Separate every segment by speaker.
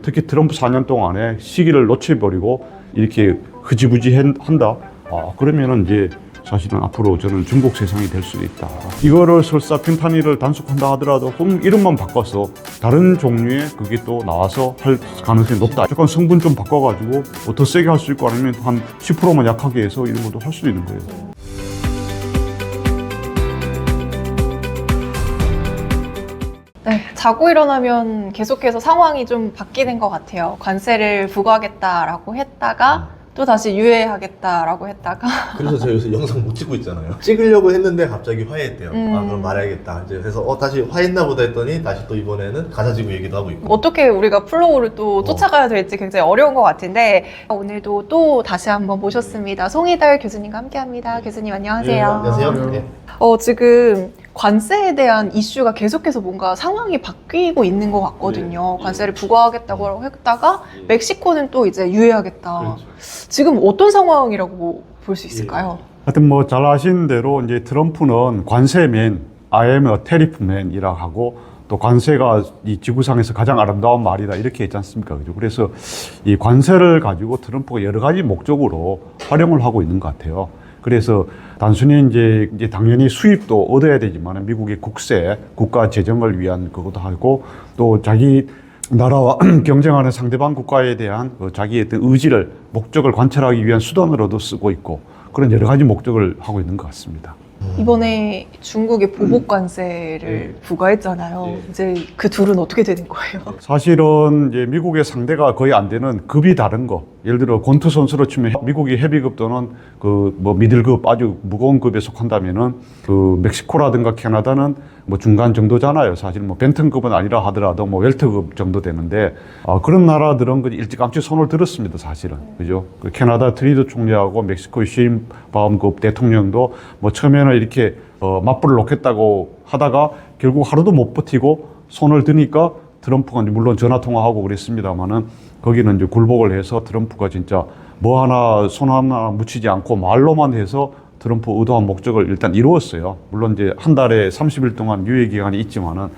Speaker 1: 특히 트럼프 4년 동안에 시기를 놓쳐버리고 이렇게 흐지부지 한다. 그러면은 이제 사실은 앞으로 저는 중국 세상이 될 수도 있다. 이거를 설사 펜타닐을 단속한다 하더라도 그럼 이름만 바꿔서 다른 종류의 그게 또 나와서 할 가능성이 높다. 약간 성분 좀 바꿔가지고 더 세게 할 수 있고 아니면 한 10%만 약하게 해서 이런 것도 할 수도 있는 거예요.
Speaker 2: 네, 자고 일어나면 계속해서 상황이 좀 바뀌는 것 같아요. 관세를 부과하겠다라고 했다가 또 다시 유예하겠다라고 했다가
Speaker 3: 그래서 제가 요새 영상 못 찍고 있잖아요. 찍으려고 했는데 갑자기 화해했대요. 그럼 말해야겠다. 이제 그래서 다시 화했나 보다 했더니 다시 또 이번에는 가사지구 얘기도 하고 있고.
Speaker 2: 어떻게 우리가 플로우를 또 쫓아가야 될지 굉장히 어려운 것 같은데 오늘도 또 다시 한번 모셨습니다. 송희달 교수님과 함께합니다. 교수님 안녕하세요.
Speaker 3: 네, 안녕하세요. 네.
Speaker 2: 지금 관세에 대한 이슈가 계속해서 뭔가 상황이 바뀌고 있는 것 같거든요. 관세를 부과하겠다고 했다가 멕시코는 또 이제 유예하겠다.
Speaker 3: 그렇죠.
Speaker 2: 지금 어떤 상황이라고 볼 수 있을까요?
Speaker 1: 하여튼 뭐 잘 아시는 대로 이제 트럼프는 관세맨, I am a tariffman이라고 하고 또 관세가 이 지구상에서 가장 아름다운 말이다 이렇게 했지 않습니까? 그죠? 그래서 이 관세를 가지고 트럼프가 여러 가지 목적으로 활용을 하고 있는 것 같아요. 그래서 단순히 이제 당연히 수입도 얻어야 되지만 미국의 국세, 국가 재정을 위한 그것도 하고 또 자기 나라와 경쟁하는 상대방 국가에 대한 자기의 어떤 의지를, 목적을 관철하기 위한 수단으로도 쓰고 있고 그런 여러 가지 목적을 하고 있는 것 같습니다.
Speaker 2: 이번에 중국의 보복 관세를 부과했잖아요. 이제 그 둘은 어떻게 되는 거예요?
Speaker 1: 사실은 이제 미국의 상대가 거의 안 되는 급이 다른 거. 예를 들어 권투 선수로 치면 미국이 헤비급 또는 그 뭐 미들급 아주 무거운 급에 속한다면은 그 멕시코라든가 캐나다는 뭐 중간 정도잖아요. 사실 뭐 벤턴급은 아니라 하더라도 뭐 웰터급 정도 되는데 그런 나라들은 그 일찌감치 손을 들었습니다. 사실은 그죠? 그 캐나다 트리도 총리하고 멕시코 슈임바움급 대통령도 뭐 처음에는 이렇게 맞불을 놓겠다고 하다가 결국 하루도 못 버티고 손을 드니까 트럼프가 물론 전화 통화하고 그랬습니다만은 거기는 이제 굴복을 해서 트럼프가 진짜 뭐 하나 손 하나 묻히지 않고 말로만 해서 트럼프 의도한 목적을 일단 이루었어요. 물론 이제 한 달에 30일 동안 유예 기간이 있지만은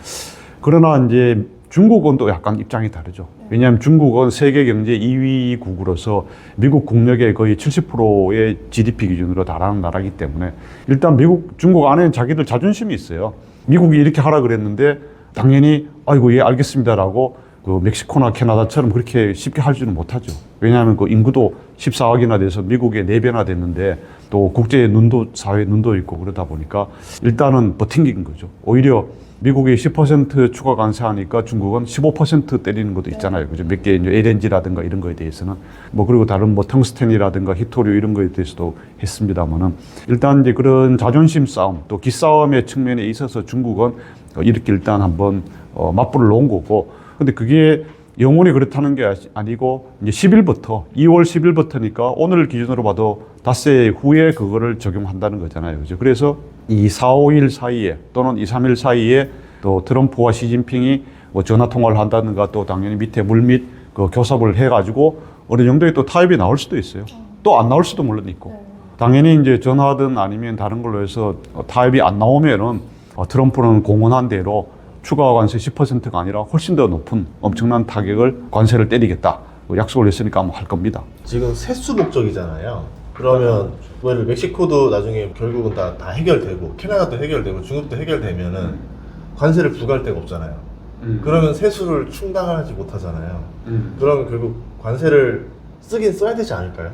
Speaker 1: 그러나 이제 중국은 또 약간 입장이 다르죠. 왜냐하면 중국은 세계 경제 2위국으로서 미국 국력의 거의 70%의 GDP 기준으로 달하는 나라이기 때문에 일단 중국 안에는 자기들 자존심이 있어요. 미국이 이렇게 하라 그랬는데 당연히 아이고 예 알겠습니다라고 그 멕시코나 캐나다처럼 그렇게 쉽게 할 줄은 못하죠. 왜냐하면 그 인구도 14억이나 돼서 미국의 4배나 됐는데 또 국제 사회 눈도 있고 그러다 보니까 일단은 버틴긴 거죠. 오히려 미국이 10% 추가 관세하니까 중국은 15% 때리는 것도 있잖아요. 그죠? 몇 개 이제 LNG라든가 이런 거에 대해서는 뭐 그리고 다른 뭐 텅스텐이라든가 히토류 이런 거에 대해서도 했습니다만은 일단 이제 그런 자존심 싸움 또 기싸움의 측면에 있어서 중국은 이렇게 일단 한번 맞불을 놓은 거고 근데 그게 영원히 그렇다는 게 아니고 이제 10일부터 2월 10일부터니까 오늘 기준으로 봐도 닷새 후에 그거를 적용한다는 거잖아요. 그죠? 그래서 이 4, 5일 사이에 또는 2, 3일 사이에 또 트럼프와 시진핑이 뭐 전화 통화를 한다든가 또 당연히 밑에 물밑 그 교섭을 해가지고 어느 정도의 또 타협이 나올 수도 있어요. 또 안 나올 수도 물론 있고. 당연히 이제 전화든 아니면 다른 걸로 해서 타협이 안 나오면은 트럼프는 공언한 대로 추가 관세 10%가 아니라 훨씬 더 높은 엄청난 타격을 관세를 때리겠다. 약속을 했으니까 아마 할 겁니다.
Speaker 3: 지금 세수 목적이잖아요. 그러면 멕시코도 나중에 결국은 다 해결되고 캐나다도 해결되고 중국도 해결되면은 관세를 부과할 데가 없잖아요. 그러면 세수를 충당하지 못하잖아요. 그러면 결국 관세를 쓰긴 써야 되지 않을까요?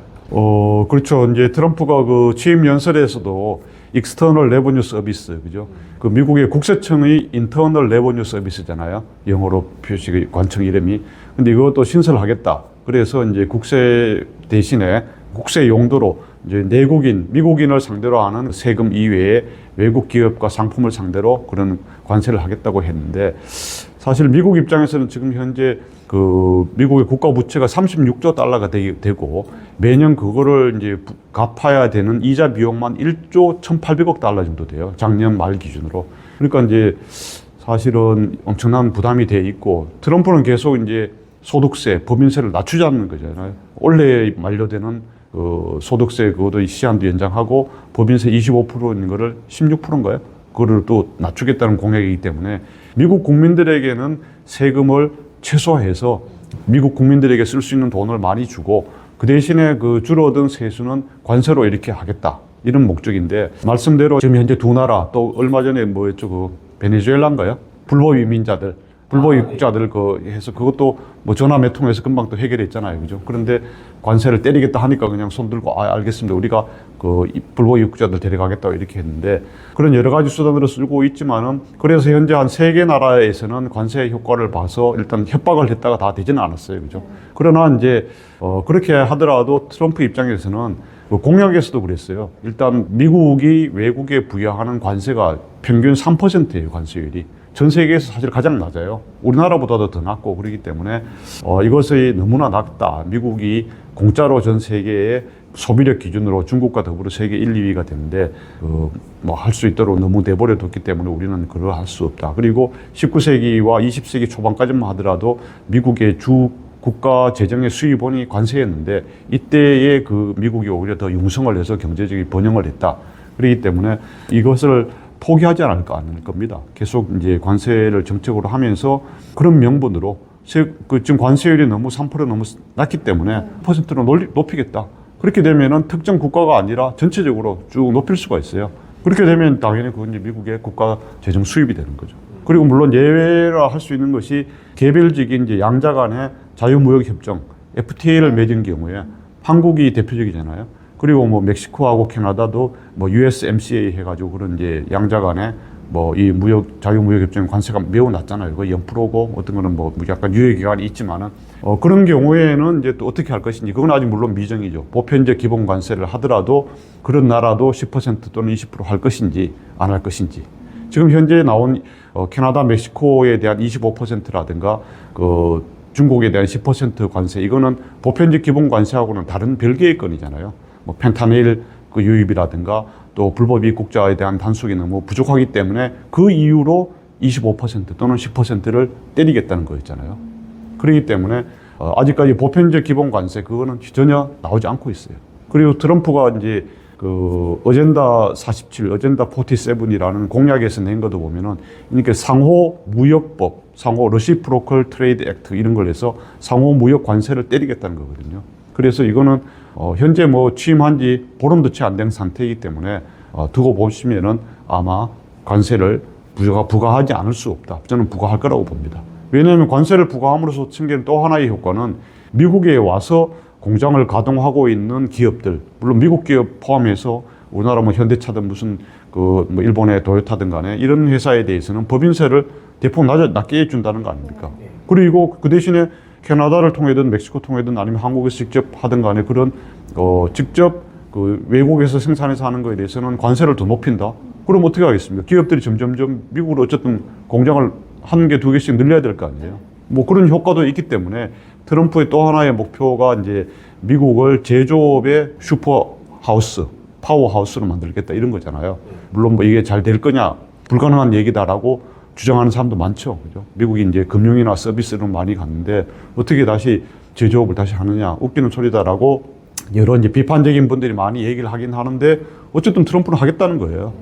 Speaker 1: 그렇죠. 이제 트럼프가 그 취임 연설에서도 익스터널 레버뉴 서비스, 그죠? 그 미국의 국세청의 인터널 레버뉴 서비스잖아요. 영어로 표시 관청 이름이. 근데 이것도 신설하겠다. 그래서 이제 국세 대신에 국세 용도로 이제 내국인, 미국인을 상대로 하는 세금 이외에 외국 기업과 상품을 상대로 그런 관세를 하겠다고 했는데 사실 미국 입장에서는 지금 현재 그 미국의 국가 부채가 36조 달러가 되고 매년 그거를 이제 갚아야 되는 이자 비용만 1조 1,800억 달러 정도 돼요. 작년 말 기준으로. 그러니까 이제 사실은 엄청난 부담이 돼 있고 트럼프는 계속 이제 소득세, 법인세를 낮추자는 거잖아요. 원래 만료되는 그 소득세 그것도 시한도 연장하고 법인세 25%인 거를 16%인가요? 그거를 또 낮추겠다는 공약이기 때문에 미국 국민들에게는 세금을 최소화해서 미국 국민들에게 쓸 수 있는 돈을 많이 주고 그 대신에 그 줄어든 세수는 관세로 이렇게 하겠다. 이런 목적인데 말씀대로 지금 현재 두 나라 또 얼마 전에 뭐였죠? 그 베네수엘라인가요? 불법 이민자들, 불법 입국자들 그 해서 그것도 뭐 전화 몇 통해서 금방 또 해결했잖아요. 그죠? 그런데 관세를 때리겠다 하니까 그냥 손 들고 알겠습니다. 우리가 그 불법 입국자들 데려가겠다고 이렇게 했는데 그런 여러 가지 수단으로 쓰고 있지만은 그래서 현재 한 3개 나라에서는 관세 효과를 봐서 일단 협박을 했다가 다 되지는 않았어요. 그죠? 그러나 이제 그렇게 하더라도 트럼프 입장에서는 그 공약에서도 그랬어요. 일단 미국이 외국에 부여하는 관세가 평균 3%예요. 관세율이. 전 세계에서 사실 가장 낮아요. 우리나라보다도 더 낮고 그렇기 때문에 이것이 너무나 낮다. 미국이 공짜로 전 세계의 소비력 기준으로 중국과 더불어 세계 1, 2위가 되는데 뭐 할 수 있도록 너무 내버려 뒀기 때문에 우리는 그걸 할 수 없다. 그리고 19세기와 20세기 초반까지만 하더라도 미국의 주 국가 재정의 수입원이 관세였는데 이때의 그 미국이 오히려 더 융성을 해서 경제적인 번영을 했다. 그렇기 때문에 이것을 포기하지 않을 겁니다. 계속 이제 관세를 정책으로 하면서 그런 명분으로 지금 관세율이 너무 3% 너무 낮기 때문에 퍼센트로 높이겠다. 그렇게 되면은 특정 국가가 아니라 전체적으로 쭉 높일 수가 있어요. 그렇게 되면 당연히 그건 이제 미국의 국가 재정 수입이 되는 거죠. 그리고 물론 예외라 할 수 있는 것이 개별적인 이제 양자 간의 자유무역 협정 FTA를 맺은 경우에 한국이 대표적이잖아요. 그리고 뭐 멕시코하고 캐나다도 뭐 USMCA 해가지고 그런 이제 양자 간의 뭐 이 자유무역 협정 관세가 매우 낮잖아요. 거의 0%고 어떤 거는 뭐 약간 유예 기간이 있지만은 그런 경우에는 이제 또 어떻게 할 것인지 그건 아직 물론 미정이죠. 보편적 기본 관세를 하더라도 그런 나라도 10% 또는 20% 할 것인지 안 할 것인지. 지금 현재 나온 캐나다, 멕시코에 대한 25%라든가 그 중국에 대한 10% 관세 이거는 보편적 기본 관세하고는 다른 별개의 건이잖아요. 뭐 펜타닐 그 유입이라든가 또 불법 입국자에 대한 단속이 너무 부족하기 때문에 그 이유로 25% 또는 10%를 때리겠다는 거였잖아요. 그렇기 때문에 아직까지 보편적 기본 관세 그거는 전혀 나오지 않고 있어요. 그리고 트럼프가 이제 그 어젠다 47, 어젠다 47이라는 공약에서 낸 것도 보면은 그러니까 상호 무역법, 상호 러시프로컬 트레이드 액트 이런 걸 해서 상호 무역 관세를 때리겠다는 거거든요. 그래서 이거는 현재 뭐 취임한 지 보름도 채 안 된 상태이기 때문에 두고 보시면은 아마 관세를 부과하지 않을 수 없다. 저는 부과할 거라고 봅니다. 왜냐하면 관세를 부과함으로써 생기는 또 하나의 효과는 미국에 와서 공장을 가동하고 있는 기업들, 물론 미국 기업 포함해서 우리나라 뭐 현대차든 무슨 그 뭐 일본의 도요타든 간에 이런 회사에 대해서는 법인세를 대폭 낮게 해준다는 거 아닙니까? 그리고 그 대신에 캐나다를 통해든 멕시코 통해든 아니면 한국에서 직접 하든 간에 그런 직접 그 외국에서 생산해서 하는 거에 대해서는 관세를 더 높인다. 그럼 어떻게 하겠습니까? 기업들이 점점점 미국으로 어쨌든 공장을 한 개, 두 개씩 늘려야 될 거 아니에요. 뭐 그런 효과도 있기 때문에 트럼프의 또 하나의 목표가 이제 미국을 제조업의 슈퍼하우스, 파워하우스로 만들겠다 이런 거잖아요. 물론 뭐 이게 잘 될 거냐 불가능한 얘기다라고 주장하는 사람도 많죠. 그죠? 미국이 이제 금융이나 서비스로 많이 갔는데 어떻게 다시 제조업을 다시 하느냐 웃기는 소리다라고 여러 이제 비판적인 분들이 많이 얘기를 하긴 하는데 어쨌든 트럼프는 하겠다는 거예요.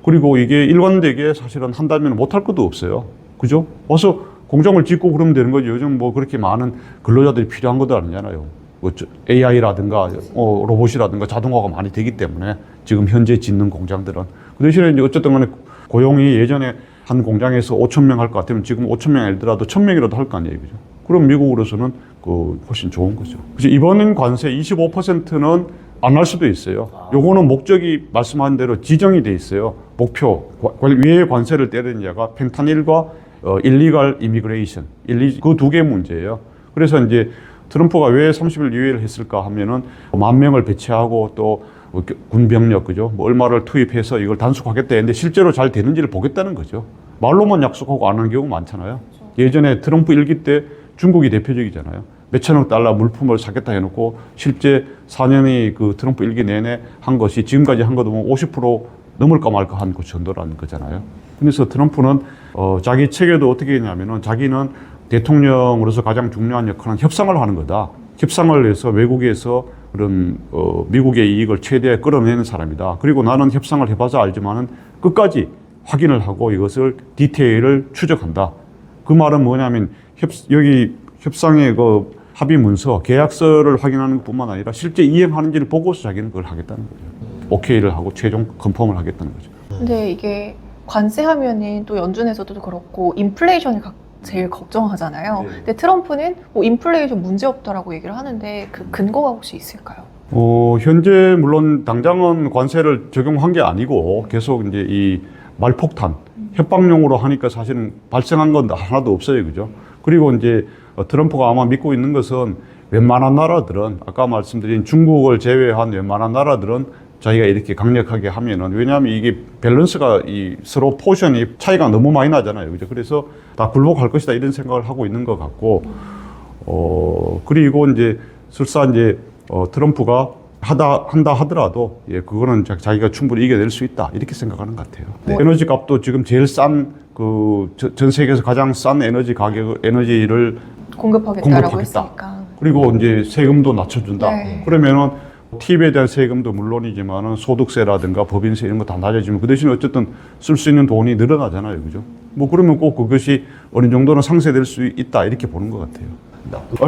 Speaker 1: 그리고 이게 일관되게 사실은 한다면 못할 것도 없어요. 그죠? 와서 공장을 짓고 그러면 되는 거죠. 요즘 뭐 그렇게 많은 근로자들이 필요한 것도 아니잖아요. 뭐 AI라든가 로봇이라든가 자동화가 많이 되기 때문에 지금 현재 짓는 공장들은 그 대신에 이제 어쨌든 간에 고용이 예전에 한 공장에서 5,000명 할 것 같으면 지금 5,000명 아니더라도 1,000명이라도 할 거 아니에요. 그죠? 그럼 미국으로서는 그 훨씬 좋은 거죠. 그래서 이번 관세 25%는 안 할 수도 있어요. 요거는 목적이 말씀한 대로 지정이 돼 있어요. 목표. 왜 관세를 때리느냐가 펜타닐과 일리갈 이미그레이션. 그 두 개 문제예요. 그래서 이제 트럼프가 왜 30일 유예를 했을까 하면은 10,000명을 배치하고 또 군병력, 그죠? 뭐 얼마를 투입해서 이걸 단속하겠다 했는데 실제로 잘 되는지를 보겠다는 거죠. 말로만 약속하고 안 하는 경우 많잖아요. 예전에 트럼프 일기 때 중국이 대표적이잖아요. 몇천억 달러 물품을 사겠다 해놓고 실제 4년이 그 트럼프 일기 내내 한 것이 지금까지 한 것도 50% 넘을까 말까 한 그 정도라는 거잖아요. 그래서 트럼프는 자기 책에도 어떻게 했냐면은 자기는 대통령으로서 가장 중요한 역할은 협상을 하는 거다. 협상을 해서 외국에서 그런 미국의 이익을 최대에 끌어내는 사람이다. 그리고 나는 협상을 해봐서 알지만은 끝까지 확인을 하고 이것을 디테일을 추적한다. 그 말은 뭐냐면 여기 협상의 그 합의 문서, 계약서를 확인하는 것뿐만 아니라 실제 이행하는지를 보고서 자기는 그걸 하겠다는 거죠. 오케이를 하고 최종 컨펌을 하겠다는 거죠.
Speaker 2: 근데 이게 관세하면은 또 연준에서도 그렇고 인플레이션이 제일 걱정하잖아요.
Speaker 1: 네.
Speaker 2: 근데 트럼프는 뭐 인플레이션 문제 없다라고 얘기를 하는데 그 근거가 혹시 있을까요?
Speaker 1: 현재 물론 당장은 관세를 적용한 게 아니고 계속 이제 이 말폭탄, 협박용으로 하니까 사실은 발생한 건 하나도 없어요. 그죠? 그리고 이제 트럼프가 아마 믿고 있는 것은 웬만한 나라들은 아까 말씀드린 중국을 제외한 웬만한 나라들은 자기가 이렇게 강력하게 하면은 왜냐하면 이게 밸런스가 이 서로 포션이 차이가 너무 많이 나잖아요. 그죠? 그래서 다 굴복할 것이다 이런 생각을 하고 있는 것 같고 그리고 이제 설사 이제 트럼프가 한다 하더라도 예 그거는 자기가 충분히 이겨낼 수 있다 이렇게 생각하는 것 같아요. 네. 에너지 값도 지금 제일 싼 그 전 세계에서 가장 싼 에너지를
Speaker 2: 공급하겠다라고
Speaker 1: 공급하겠다.
Speaker 2: 했으니까.
Speaker 1: 그리고 이제 세금도 낮춰준다.
Speaker 2: 네.
Speaker 1: 그러면은 팁에 대한 세금도 물론이지만은 소득세라든가 법인세 이런 거 다 낮아지면 그 대신에 어쨌든 쓸 수 있는 돈이 늘어나잖아요, 그죠? 뭐 그러면 꼭 그것이 어느 정도는 상쇄될 수 있다 이렇게 보는 것 같아요.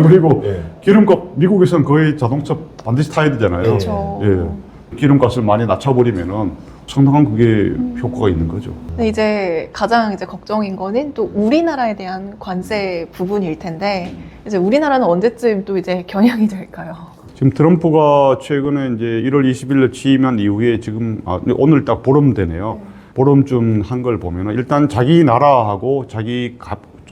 Speaker 1: 그리고
Speaker 3: 예.
Speaker 1: 기름값 미국에서는 거의 자동차 반드시 타야 되잖아요.
Speaker 2: 그렇죠.
Speaker 1: 예. 기름값을 많이 낮춰버리면은 상당한 그게 효과가 있는 거죠.
Speaker 2: 근데 이제 가장 이제 걱정인 거는 또 우리나라에 대한 관세 부분일 텐데 이제 우리나라는 언제쯤 또 이제 겨냥이 될까요?
Speaker 1: 지금 트럼프가 최근에 이제 1월 20일에 취임한 이후에 지금 오늘 딱 보름 되네요. 보름쯤 한 걸 보면은 일단 자기 나라하고 자기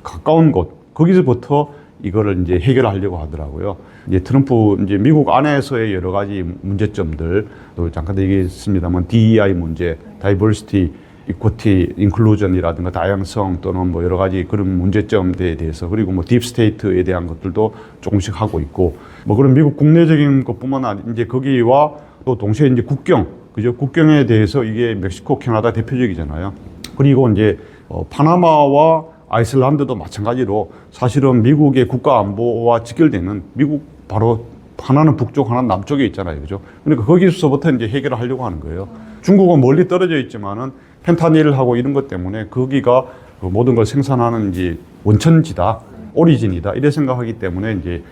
Speaker 1: 가까운 곳 거기서부터 이거를 이제 해결하려고 하더라고요. 이제 트럼프 이제 미국 안에서의 여러 가지 문제점들 또 잠깐 얘기했습니다만 DEI 문제, Diversity, Equity, Inclusion이라든가 다양성 또는 뭐 여러 가지 그런 문제점에 대해서 그리고 뭐 딥스테이트에 대한 것들도 조금씩 하고 있고 뭐 그런 미국 국내적인 것뿐만 아니라 이제 거기와 또 동시에 이제 국경, 그죠? 국경에 대해서 이게 멕시코, 캐나다 대표적이잖아요. 그리고 이제 파나마와 아이슬란드도 마찬가지로 사실은 미국의 국가 안보와 직결되는 미국 바로 하나는 북쪽 하나는 남쪽에 있잖아요. 그죠? 그러니까 거기서부터 이제 해결을 하려고 하는 거예요. 중국은 멀리 떨어져 있지만은 펜타닐하고 이런 것 때문에 거기가 그 모든 걸 생산하는 이제 원천지다. 오리진이다. 이래 생각하기 때문에 이제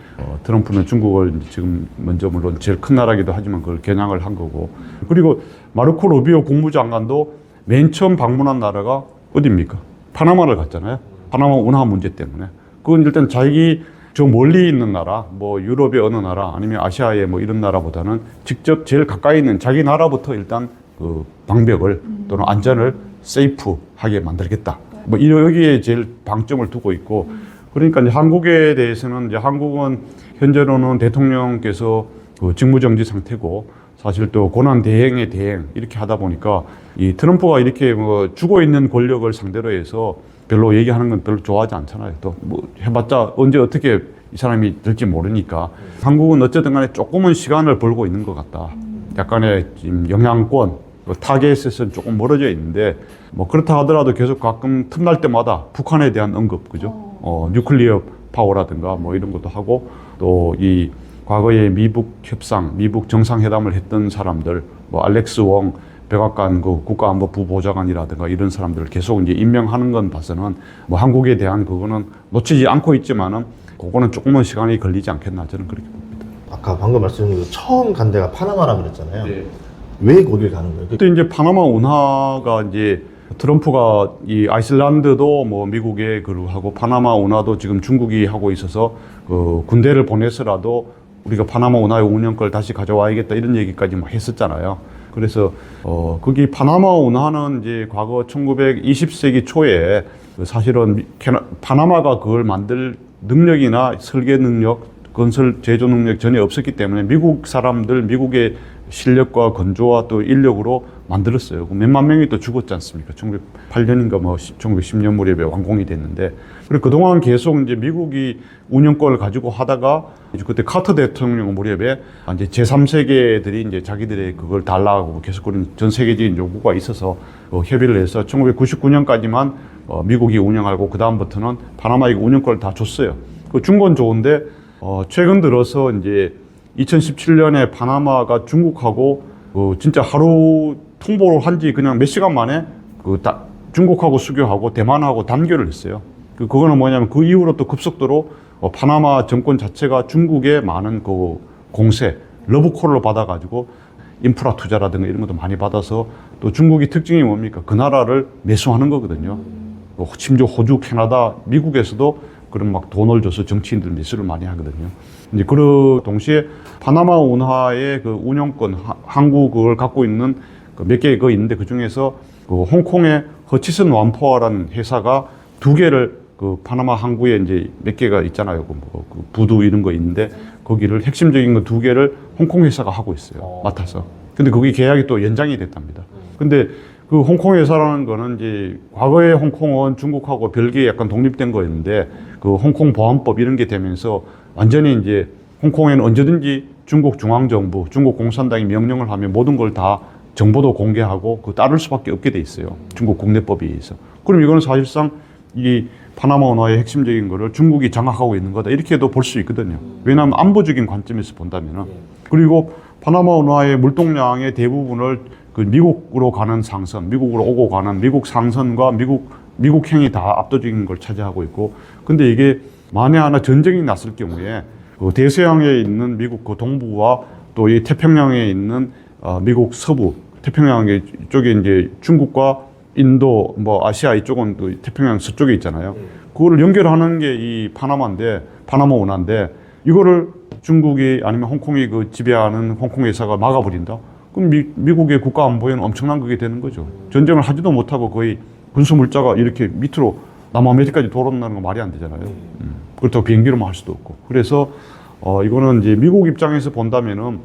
Speaker 1: 트럼프는 중국을 이제 지금 먼저 물론 제일 큰 나라기도 하지만 그걸 겨냥을 한 거고. 그리고 마르코 루비오 국무장관도 맨 처음 방문한 나라가 어디입니까? 파나마를 갔잖아요. 파나마 운하 문제 때문에. 그건 일단 자기 저 멀리 있는 나라, 뭐 유럽의 어느 나라 아니면 아시아의 뭐 이런 나라보다는 직접 제일 가까이 있는 자기 나라부터 일단 그 방벽을 또는 안전을 세이프하게 만들겠다. 뭐 여기에 제일 방점을 두고 있고 그러니까 이제 한국에 대해서는 이제 한국은 현재로는 대통령께서 그 직무정지 상태고 사실 또 고난 대행의 대행 이렇게 하다 보니까 이 트럼프가 이렇게 뭐 죽어 있는 권력을 상대로 해서 별로 얘기하는 건 별로 좋아하지 않잖아요. 또 뭐 해봤자 언제 어떻게 이 사람이 될지 모르니까 한국은 어쨌든 간에 조금은 시간을 벌고 있는 것 같다. 약간의 지금 영향권, 타겟에서는 조금 멀어져 있는데 뭐 그렇다 하더라도 계속 가끔 틈날 때마다 북한에 대한 언급, 그죠? 뉴클리어 파워라든가 뭐 이런 것도 하고 또 이 과거에 미북 협상, 미북 정상회담을 했던 사람들, 뭐 알렉스 웡 백악관 그 국가안보부 보좌관이라든가 이런 사람들을 계속 이제 임명하는 건 봐서는 뭐 한국에 대한 그거는 놓치지 않고 있지만은 그거는 조금은 시간이 걸리지 않겠나 저는 그렇게 봅니다.
Speaker 3: 아까 방금 말씀드린 처음 간 데가 파나마라 그랬잖아요.
Speaker 1: 네.
Speaker 3: 왜 거길 가는 거예요?
Speaker 1: 그때 이제 파나마 운하가 이제 트럼프가 이 아이슬란드도 뭐 미국에 그러고 하고 파나마 운하도 지금 중국이 하고 있어서 그 군대를 보내서라도 우리가 파나마 운하의 운영권을 다시 가져와야겠다 이런 얘기까지 막 했었잖아요. 그래서 거기 파나마 운하는 이제 과거 1920세기 초에 사실은 파나마가 그걸 만들 능력이나 설계 능력, 건설 제조 능력 전혀 없었기 때문에 미국 사람들, 미국의 실력과 건조와 또 인력으로 만들었어요. 몇만 명이 또 죽었지 않습니까? 1908년인가 뭐 1910년 무렵에 완공이 됐는데, 그리고 그동안 계속 이제 미국이 운영권을 가지고 하다가 이제 그때 카터 대통령 무렵에 이제 제3세계들이 이제 자기들의 그걸 달라고 계속 그런 전 세계적인 요구가 있어서 협의를 해서 1999년까지만 미국이 운영하고 그 다음부터는 파나마에게 운영권을 다 줬어요. 그 준 건 좋은데 최근 들어서 이제 2017년에 파나마가 중국하고 진짜 하루 통보를 한 지 그냥 몇 시간 만에 중국하고 수교하고 대만하고 단결을 했어요. 그거는 뭐냐면 그 이후로 또 급속도로 파나마 정권 자체가 중국의 많은 그 공세, 러브콜을 받아가지고 인프라 투자라든가 이런 것도 많이 받아서 또 중국의 특징이 뭡니까? 그 나라를 매수하는 거거든요. 심지어 호주, 캐나다, 미국에서도 그런 막 돈을 줘서 정치인들 매수를 많이 하거든요. 이제 그 동시에 파나마 운하의 그 운영권, 한국을 갖고 있는 그 몇 개 있는데 그 중에서 그 홍콩의 허치슨 완포아라는 회사가 2개를 그 파나마 항구에 이제 몇 개가 있잖아요. 그 부두 이런 거 있는데 거기를 핵심적인 거 2개를 홍콩 회사가 하고 있어요. 맡아서. 근데 거기 계약이 또 연장이 됐답니다. 근데 그 홍콩 회사라는 거는 이제 과거에 홍콩은 중국하고 별개의 약간 독립된 거였는데 그 홍콩 보안법 이런 게 되면서 완전히 이제 홍콩에는 언제든지 중국 중앙정부, 중국 공산당이 명령을 하면 모든 걸 다 정보도 공개하고 그 따를 수밖에 없게 돼 있어요. 중국 국내법에 의해서. 그럼 이거는 사실상 이 파나마 운하의 핵심적인 거를 중국이 장악하고 있는 거다. 이렇게도 볼 수 있거든요. 왜냐하면 안보적인 관점에서 본다면은. 그리고 파나마 운하의 물동량의 대부분을 그 미국으로 가는 상선, 미국으로 오고 가는 미국 상선과 미국행이 다 압도적인 걸 차지하고 있고, 근데 이게 만에 하나 전쟁이 났을 경우에 그 대서양에 있는 미국 그 동부와 또 이 태평양에 있는 미국 서부, 태평양 쪽에 이제 중국과 인도, 뭐 아시아 이쪽은 또 태평양 서쪽에 있잖아요. 그거를 연결하는 게 이 파나마 운하인데 이거를 중국이 아니면 홍콩이 그 지배하는 홍콩 회사가 막아버린다. 그럼 미국의 국가 안보에는 엄청난 그게 되는 거죠. 전쟁을 하지도 못하고 거의 군수 물자가 이렇게 밑으로 남아메리카까지 돌아온다는 건 말이 안 되잖아요. 그렇다고 비행기로만 할 수도 없고. 그래서 이거는 이제 미국 입장에서 본다면은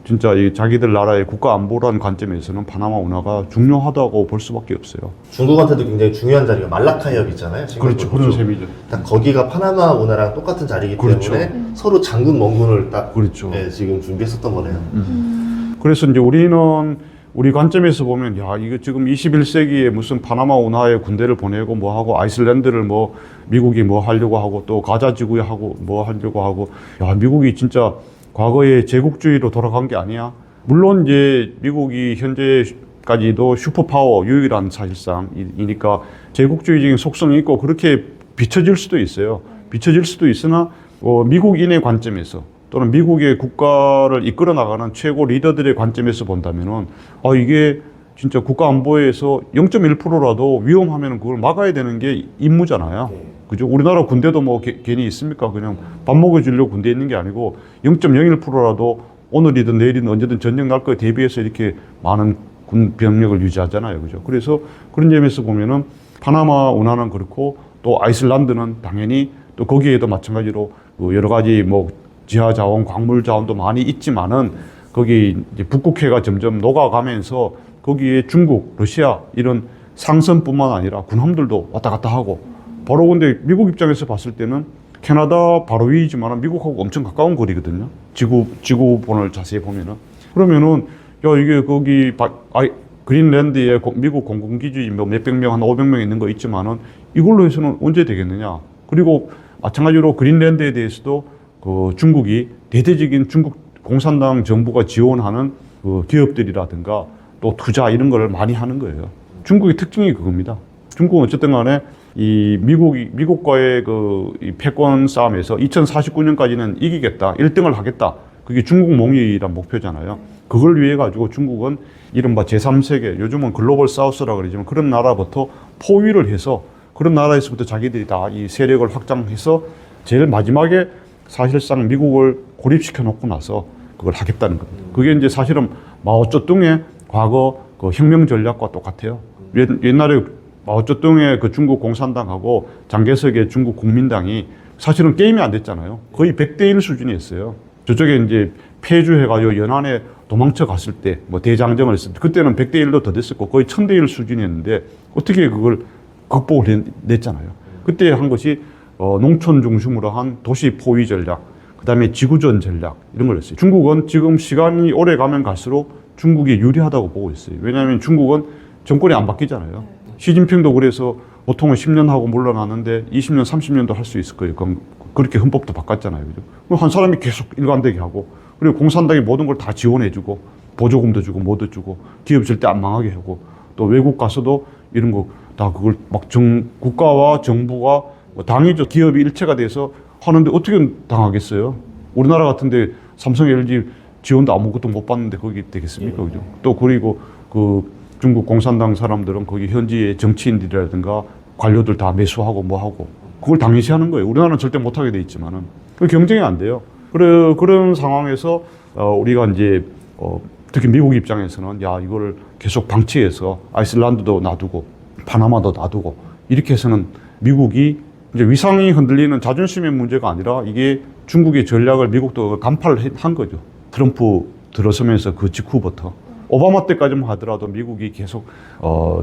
Speaker 1: 진짜 이 자기들 나라의 국가 안보라는 관점에서는 파나마 운하가 중요하다고 볼 수밖에 없어요.
Speaker 3: 중국한테도 굉장히 중요한 자리가 말라카 해협 있잖아요.
Speaker 1: 그렇죠. 그런 셈이죠.
Speaker 3: 딱 거기가 파나마 운하랑 똑같은 자리이기
Speaker 1: 그렇죠.
Speaker 3: 때문에 서로 장군 멍군을 딱
Speaker 1: 그렇죠.
Speaker 3: 네, 지금 준비했었던 거네요.
Speaker 1: 그래서 이제 우리는 우리 관점에서 보면 야 이거 지금 21세기에 무슨 파나마 운하에 군대를 보내고 뭐 하고 아이슬란드를 뭐 미국이 뭐 하려고 하고 또 가자 지구에 하고 뭐 하려고 하고 야 미국이 진짜 과거의 제국주의로 돌아간 게 아니야. 물론 이제 미국이 현재까지도 슈퍼파워 유일한 사실상이니까 제국주의적인 속성이 있고 그렇게 비춰질 수도 있어요. 비춰질 수도 있으나 미국인의 관점에서 또는 미국의 국가를 이끌어 나가는 최고 리더들의 관점에서 본다면은 이게 진짜 국가 안보에서 0.1%라도 위험하면 그걸 막아야 되는 게 임무잖아요. 그죠? 우리나라 군대도 뭐 괜히 있습니까? 그냥 밥 먹여주려고 군대 있는 게 아니고 0.01%라도 오늘이든 내일이든 언제든 전쟁 날 거에 대비해서 이렇게 많은 군 병력을 유지하잖아요. 그죠? 그래서 그런 점에서 보면은 파나마 운하는 그렇고 또 아이슬란드는 당연히 또 거기에도 마찬가지로 여러 가지 뭐 지하 자원, 광물 자원도 많이 있지만은 거기 이제 북극해가 점점 녹아가면서 거기에 중국, 러시아 이런 상선뿐만 아니라 군함들도 왔다 갔다 하고 바로 근데 미국 입장에서 봤을 때는 캐나다 바로 위이지만 미국하고 엄청 가까운 거리거든요. 지구본을 자세히 보면은 그러면은 야 이게 거기 그린랜드에 미국 공군기지 뭐 몇백 명, 한 500명 있는 거 있지만은 이걸로 해서는 언제 되겠느냐. 그리고 마찬가지로 그린랜드에 대해서도 그 중국이 대대적인 중국 공산당 정부가 지원하는 그 기업들이라든가 또 투자 이런 걸 많이 하는 거예요. 중국의 특징이 그겁니다. 중국은 어쨌든 간에 이 미국과의 이 패권 싸움에서 2049년까지는 이기겠다, 1등을 하겠다. 그게 중국 몽위란 목표잖아요. 그걸 위해 가지고 중국은 이른바 제3세계, 요즘은 글로벌 사우스라 그러지만 그런 나라부터 포위를 해서 그런 나라에서부터 자기들이 다 이 세력을 확장해서 제일 마지막에 사실상 미국을 고립시켜 놓고 나서 그걸 하겠다는 겁니다. 그게 이제 사실은 마오쩌둥의 과거 그 혁명 전략과 똑같아요. 옛날에 마오쩌둥의 그 중국 공산당하고 장개석의 중국 국민당이 사실은 게임이 안 됐잖아요. 거의 100대 1 수준이었어요. 저쪽에 이제 폐주해가지고 연안에 도망쳐 갔을 때, 뭐 대장정을 했을 때, 그때는 100대 1도 더 됐었고 거의 1000대 1 수준이었는데 어떻게 그걸 극복을 냈잖아요. 그때 한 것이 농촌 중심으로 한 도시 포위 전략, 그 다음에 지구전 전략 이런 걸 했어요. 중국은 지금 시간이 오래 가면 갈수록 중국이 유리하다고 보고 있어요. 왜냐하면 중국은 정권이 안 바뀌잖아요. 시진핑도 그래서 보통은 10년 하고 물러나는데 20년, 30년도 할 수 있을 거예요. 그렇게 헌법도 바꿨잖아요. 그죠? 한 사람이 계속 일관되게 하고, 그리고 공산당이 모든 걸 다 지원해주고, 보조금도 주고, 뭐도 주고, 기업 절대 안 망하게 하고, 또 외국 가서도 이런 거 다 그걸 막 국가와 정부가 당이죠. 기업이 일체가 돼서 하는데 어떻게 당하겠어요? 우리나라 같은데 삼성, LG 지원도 아무것도 못 받는데 거기 되겠습니까? 그죠? 또 그리고 그 중국 공산당 사람들은 거기 현지의 정치인들이라든가 관료들 다 매수하고 뭐 하고 그걸 당연시 하는 거예요. 우리나라는 절대 못 하게 돼 있지만은 그 경쟁이 안 돼요. 그런 상황에서 우리가 이제 특히 미국 입장에서는 야 이거를 계속 방치해서 아이슬란드도 놔두고 파나마도 놔두고 이렇게 해서는 미국이 이제 위상이 흔들리는 자존심의 문제가 아니라 이게 중국의 전략을 미국도 간파를 한 거죠. 트럼프 들어서면서 그 직후부터 오바마 때까지만 하더라도 미국이 계속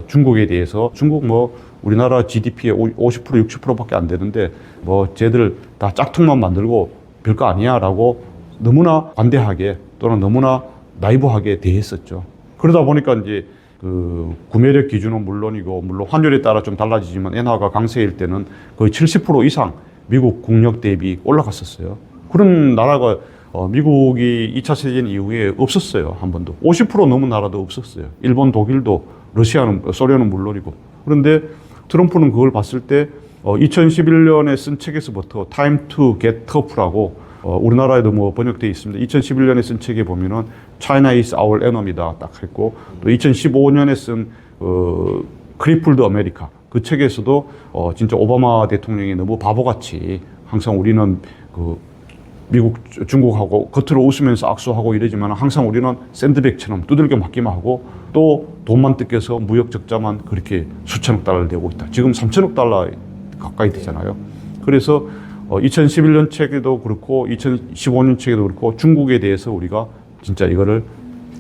Speaker 1: 중국에 대해서 중국 뭐 우리나라 GDP의 50% 60%밖에 안 되는데 뭐 쟤들 다 짝퉁만 만들고 별거 아니야라고 너무나 관대하게 또는 너무나 나이브하게 대했었죠. 그러다 보니까 이제 그 구매력 기준은 물론이고 물론 환율에 따라 좀 달라지지만 엔화가 강세일 때는 거의 70% 이상 미국 국력 대비 올라갔었어요. 그런 나라가 미국이 2차 세계대전 이후에 없었어요. 한 번도. 50% 넘은 나라도 없었어요. 일본, 독일도, 러시아는, 소련은 물론이고. 그런데 트럼프는 그걸 봤을 때 2011년에 쓴 책에서부터 Time to get tough라고 우리나라에도 뭐 번역되어 있습니다. 2011년에 쓴 책에 보면은 China is our enemy다 딱 했고 또 2015년에 쓴 Crippled America 그 책에서도 진짜 오바마 대통령이 너무 바보같이 항상 우리는 그 미국, 중국하고 겉으로 웃으면서 악수하고 이러지만 항상 우리는 샌드백처럼 두들겨 맞기만 하고 또 돈만 뜯겨서 무역 적자만 그렇게 수천억 달러를 내고 있다. 지금 3천억 달러 가까이 되잖아요. 그래서 2011년 책에도 그렇고 2015년 책에도 그렇고 중국에 대해서 우리가 진짜 이거를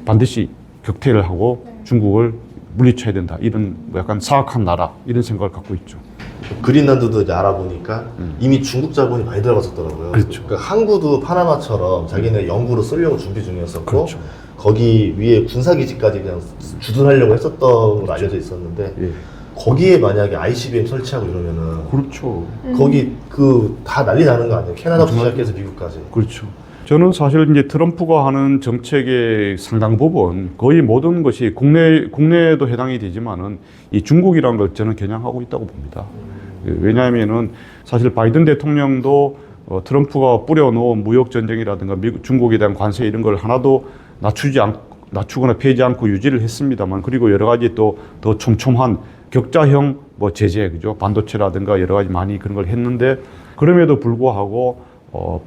Speaker 1: 반드시 격퇴를 하고 중국을 물리쳐야 된다. 이런 뭐 약간 사악한 나라 이런 생각을 갖고 있죠.
Speaker 3: 그린란드도 이제 알아보니까 이미 중국 자본이 많이 들어갔었더라고요.
Speaker 1: 그렇죠.
Speaker 3: 그러니까 항구도 파나마처럼 자기네 영구로 쓰려고 준비 중이었었고
Speaker 1: 그렇죠.
Speaker 3: 거기 위에 군사기지까지 그냥 주둔하려고 했었던 걸로 알려져 있었는데
Speaker 1: 예.
Speaker 3: 거기에 만약에 ICBM 설치하고 이러면은
Speaker 1: 그렇죠.
Speaker 3: 거기 그 다 난리 나는 거 아니에요? 캐나다부터 시작해서 미국까지.
Speaker 1: 그렇죠. 저는 사실 이제 트럼프가 하는 정책의 상당 부분 거의 모든 것이 국내에도 해당이 되지만은 이 중국이라는 걸 저는 겨냥하고 있다고 봅니다. 왜냐하면은 사실 바이든 대통령도 트럼프가 뿌려놓은 무역 전쟁이라든가 중국에 대한 관세 이런 걸 하나도 낮추거나 폐지 않고 유지를 했습니다만 그리고 여러 가지 또 더 촘촘한 격자형 뭐 제재 그죠 반도체라든가 여러 가지 많이 그런 걸 했는데 그럼에도 불구하고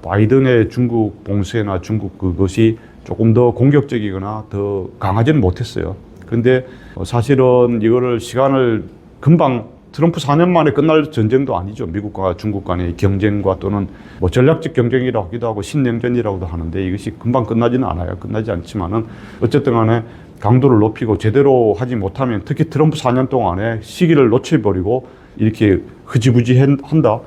Speaker 1: 바이든의 중국 봉쇄나 중국 그것이 조금 더 공격적이거나 더 강하지는 못했어요. 그런데 사실은 이거를 시간을 금방 트럼프 4년 만에 끝날 전쟁도 아니죠. 미국과 중국 간의 경쟁과 또는 뭐 전략적 경쟁이라고 하기도 하고 신냉전이라고도 하는데 이것이 금방 끝나지는 않아요. 끝나지 않지만은 어쨌든 간에 강도를 높이고 제대로 하지 못하면 특히 트럼프 4년 동안에 시기를 놓쳐버리고 이렇게 흐지부지 한다.